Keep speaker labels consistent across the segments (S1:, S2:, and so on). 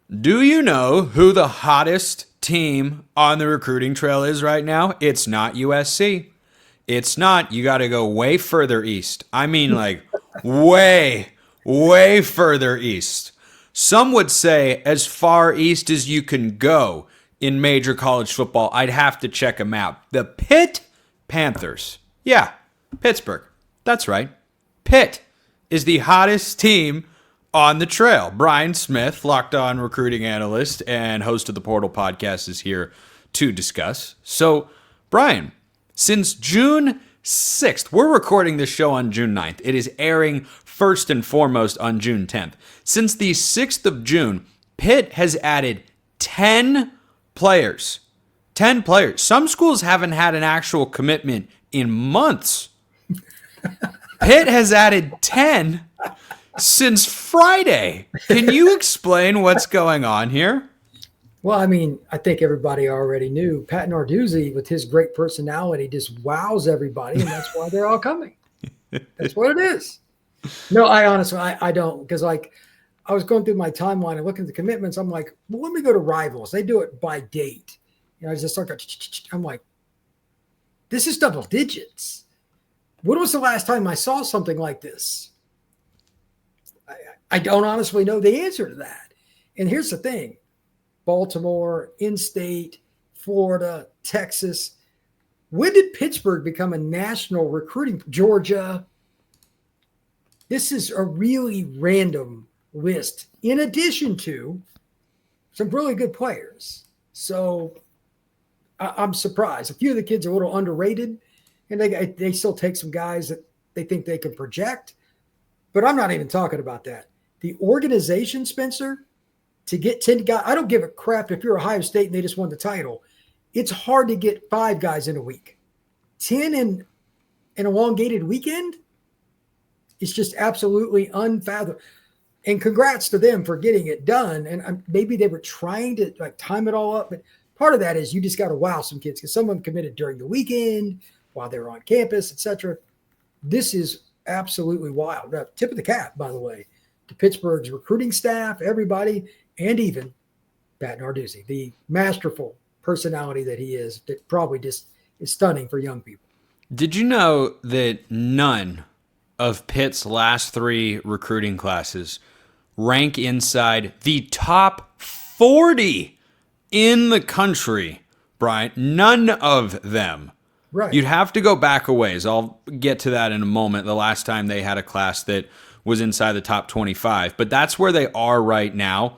S1: Do you know who the hottest team on the recruiting trail is right now? It's not USC. It's not. You got to go way further east. I mean, like, way further east. Some would say as far east as you can go in major college football. I'd have to check a map. The Pitt Panthers. Yeah, Pittsburgh. That's right. Pitt is the hottest team on the trail. Brian Smith, Locked On recruiting analyst and host of the Portal podcast, is here to discuss. So, Brian, since June 6th, we're recording this show on June 9th. It is airing first and foremost on June 10th. Since the 6th of June, Pitt has added 10 players. 10 players. Some schools haven't had an actual commitment in months. Pitt has added 10 since Friday. Can you explain what's going on here?
S2: Well, I mean, I think everybody already knew. Pat Narduzzi, with his great personality, just wows everybody, and that's why they're all coming. That's what it is. No, I honestly, I don't, because like I was going through my timeline and looking at the commitments. I'm like, well, let me go to Rivals. They do it by date. You know, I just start going, I'm like, this is double digits. When was the last time I saw something like this? I don't honestly know the answer to that. And here's the thing. Baltimore, in-state, Florida, Texas. When did Pittsburgh become a national recruiting? Georgia. This is a really random list in addition to some really good players. So I'm surprised. A few of the kids are a little underrated, and they still take some guys that they think they can project. But I'm not even talking about that. The organization, Spencer, to get 10 guys, I don't give a crap if you're Ohio State and they just won the title. It's hard to get 5 guys in a week. 10 in an elongated weekend is just absolutely unfathomable. And congrats to them for getting it done. And maybe they were trying to like time it all up. But part of that is you just got to wow some kids because some of them committed during the weekend while they were on campus, etc. This is absolutely wild. Tip of the cap, by the way, to Pittsburgh's recruiting staff, everybody, and even Pat Narduzzi, the masterful personality that he is, that probably just is stunning for young people.
S1: Did you know that none of Pitt's last 3 recruiting classes rank inside the top 40 in the country, Brian? None of them.
S2: Right.
S1: You'd have to go back a ways. I'll get to that in a moment. The last time they had a class that was inside the top 25, but that's where they are right now.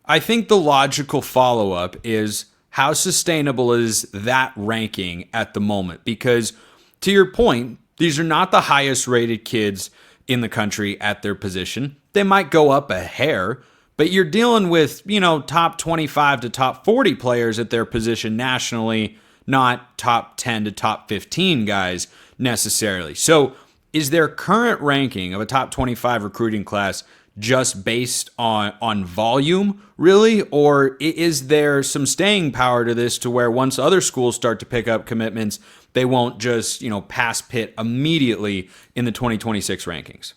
S1: I think the logical follow-up is how sustainable is that ranking at the moment? Because to your point, these are not the highest rated kids in the country at their position. They might go up a hair, but you're dealing with, top 25 to top 40 players at their position nationally, not top 10 to top 15 guys necessarily. So is their current ranking of a top 25 recruiting class just based on volume, really? Or is there some staying power to this to where once other schools start to pick up commitments, they won't just, pass Pitt immediately in the 2026 rankings?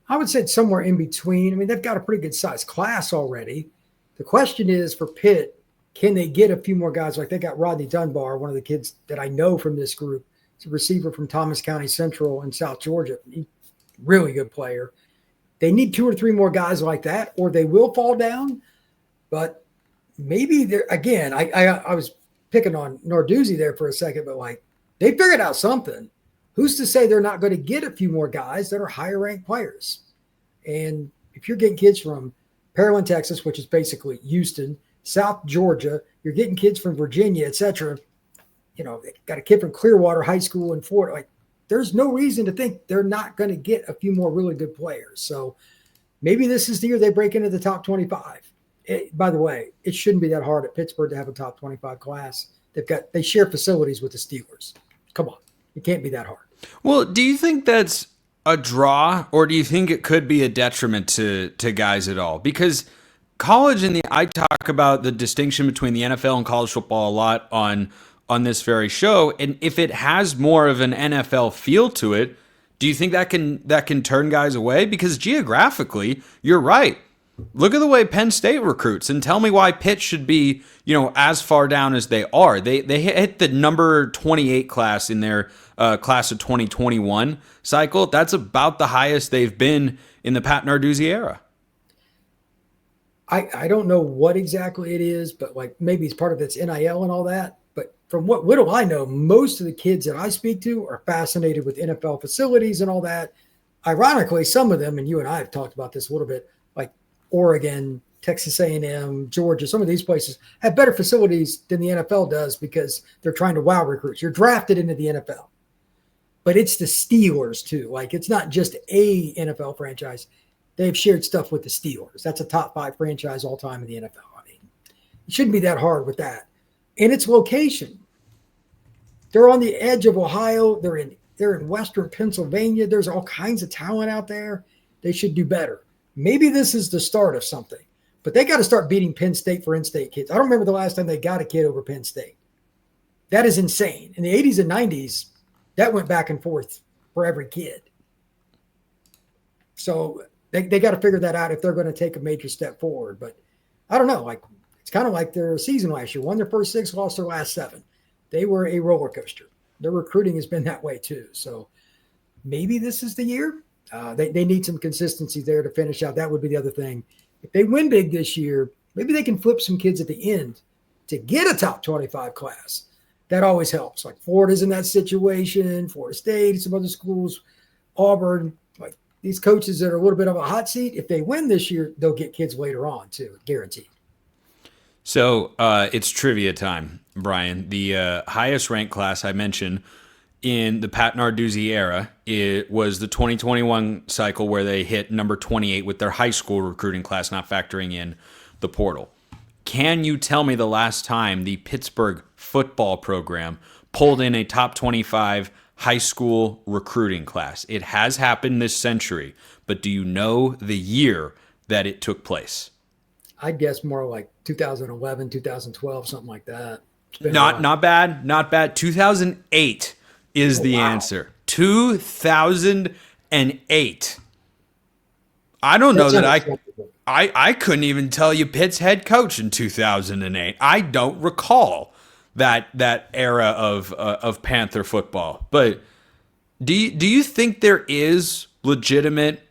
S2: I would say it's somewhere in between. I mean, they've got a pretty good size class already. The question is for Pitt, can they get a few more guys? Like they got Rodney Dunbar, one of the kids that I know from this group. He's a receiver from Thomas County Central in South Georgia. He's a really good player. They need 2 or 3 more guys like that, or they will fall down. But maybe they're, again, I was picking on Narduzzi there for a second, but like they figured out something. Who's to say they're not going to get a few more guys that are higher ranked players? And if you're getting kids from Pearland, Texas, which is basically Houston, South Georgia, you're getting kids from Virginia, et cetera. They got a kid from Clearwater High School in Florida. Like, there's no reason to think they're not going to get a few more really good players. So maybe this is the year they break into the top 25. By the way, it shouldn't be that hard at Pittsburgh to have a top 25 class. They share facilities with the Steelers. Come on. It can't be that hard.
S1: Well, do you think that's a draw, or do you think it could be a detriment to guys at all? Because college I talk about the distinction between the NFL and college football a lot on this very show, and if it has more of an NFL feel to it, do you think that can turn guys away? Because geographically, you're right. Look at the way Penn State recruits and tell me why Pitt should be, as far down as they are. They hit the number 28 class in their class of 2021 cycle. That's about the highest they've been in the Pat Narduzzi era.
S2: I don't know what exactly it is, but like maybe it's part of its NIL and all that. But from what little I know, most of the kids that I speak to are fascinated with NFL facilities and all that. Ironically, some of them, and you and I have talked about this a little bit, like Oregon, Texas A&M, Georgia, some of these places have better facilities than the NFL does because they're trying to wow recruits. You're drafted into the NFL, but it's the Steelers too. Like it's not just a NFL franchise. They've shared stuff with the Steelers. That's a top 5 franchise all time in the NFL. I mean, it shouldn't be that hard with that. And its location. They're on the edge of Ohio. They're in Western Pennsylvania. There's all kinds of talent out there. They should do better. Maybe this is the start of something. But they got to start beating Penn State for in-state kids. I don't remember the last time they got a kid over Penn State. That is insane. In the 80s and 90s, that went back and forth for every kid. So they got to figure that out if they're going to take a major step forward. But I don't know. Like it's kind of like their season last year. Won their first 6, lost their last 7. They were a roller coaster. Their recruiting has been that way too. So maybe this is the year. They need some consistency there to finish out. That would be the other thing. If they win big this year, maybe they can flip some kids at the end to get a top 25 class. That always helps. Like Florida's in that situation, Florida State, some other schools, Auburn. Like these coaches that are a little bit of a hot seat, if they win this year, they'll get kids later on too, guaranteed.
S1: So it's trivia time, Brian. The highest ranked class I mentioned in the Pat Narduzzi era, it was the 2021 cycle where they hit number 28 with their high school recruiting class, not factoring in the portal. Can you tell me the last time the Pittsburgh football program pulled in a top 25 high school recruiting class? It has happened this century, but do you know the year that it took place?
S2: I guess more like 2011, 2012, something like that.
S1: Not bad. 2008 is the answer. 2008. I don't know that I couldn't even tell you Pitt's head coach in 2008. I don't recall that era of Panther football. But do you think there is legitimate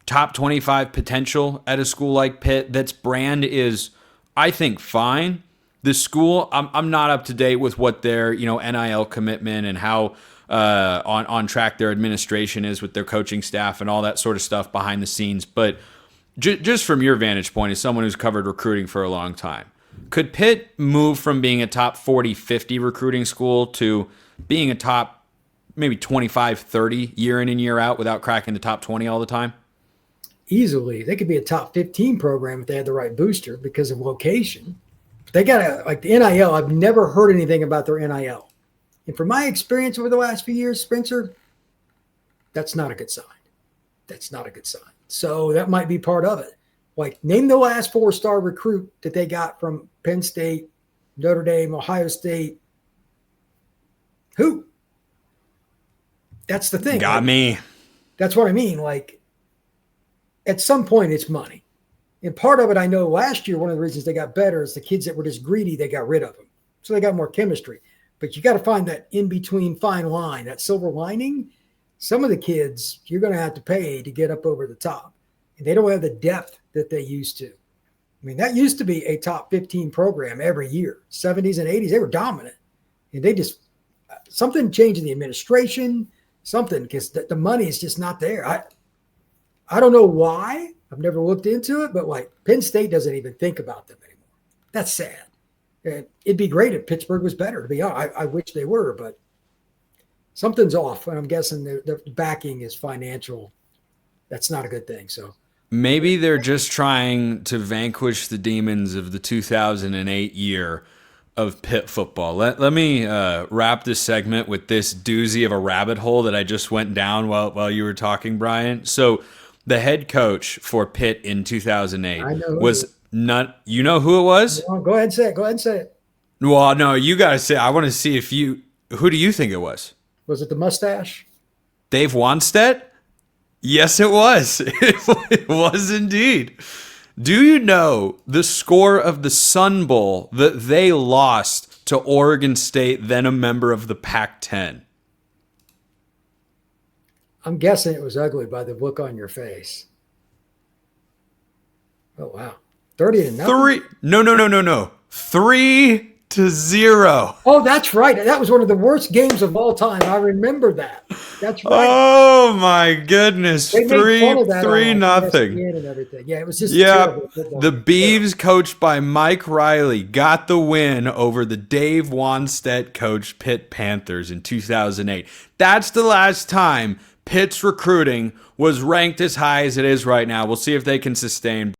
S1: top 25 potential at a school like Pitt that's brand is, I think, fine? The school, I'm not up to date with what their NIL commitment and how on track their administration is with their coaching staff and all that sort of stuff behind the scenes. But just from your vantage point, as someone who's covered recruiting for a long time, could Pitt move from being a top 40, 50 recruiting school to being a top maybe 25, 30 year in and year out without cracking the top 20 all the time?
S2: Easily. They could be a top 15 program if they had the right booster because of location. They got like the NIL. I've never heard anything about their NIL. And from my experience over the last few years, Spencer, that's not a good sign. That's not a good sign. So that might be part of it. Like name the last 4-star recruit that they got from Penn State, Notre Dame, Ohio State. Who? That's the thing.
S1: Got me.
S2: That's what I mean. Like at some point it's money. And part of it, I know last year, one of the reasons they got better is the kids that were just greedy, they got rid of them. So they got more chemistry. But you got to find that in-between fine line, that silver lining. Some of the kids, you're going to have to pay to get up over the top. And they don't have the depth that they used to. I mean, that used to be a top 15 program every year. 70s and 80s, they were dominant. And they just, something changed in the administration, something, because the money is just not there. I don't know why. I've never looked into it, but like Penn State doesn't even think about them anymore. That's sad. And it'd be great if Pittsburgh was better. To be honest, I wish they were, but something's off. And I'm guessing the backing is financial. That's not a good thing. So
S1: maybe they're just trying to vanquish the demons of the 2008 year of Pitt football. Let me wrap this segment with this doozy of a rabbit hole that I just went down while you were talking, Brian. So the head coach for Pitt in 2008 was not. You know who it was?
S2: Well, go ahead and say it. Go ahead and say it.
S1: Well, no, you got to say. I want to see if you. Who do you think it was?
S2: Was it the mustache?
S1: Dave Wanstead? Yes, it was. It was indeed. Do you know the score of the Sun Bowl that they lost to Oregon State, then a member of the Pac-10?
S2: I'm guessing it was ugly by the look on your face. Oh, wow. 30-0.
S1: No. 3-0.
S2: Oh, that's right. That was one of the worst games of all time. I remember that. That's right.
S1: Oh my goodness.
S2: They made fun of that
S1: 3
S2: on
S1: nothing.
S2: ESPN and everything. Yeah, it was just
S1: Yeah,
S2: terrible football.
S1: the Beavs, coached by Mike Riley, got the win over the Dave Wanstedt coached Pitt Panthers in 2008. That's the last time Pitt's recruiting was ranked as high as it is right now. We'll see if they can sustain.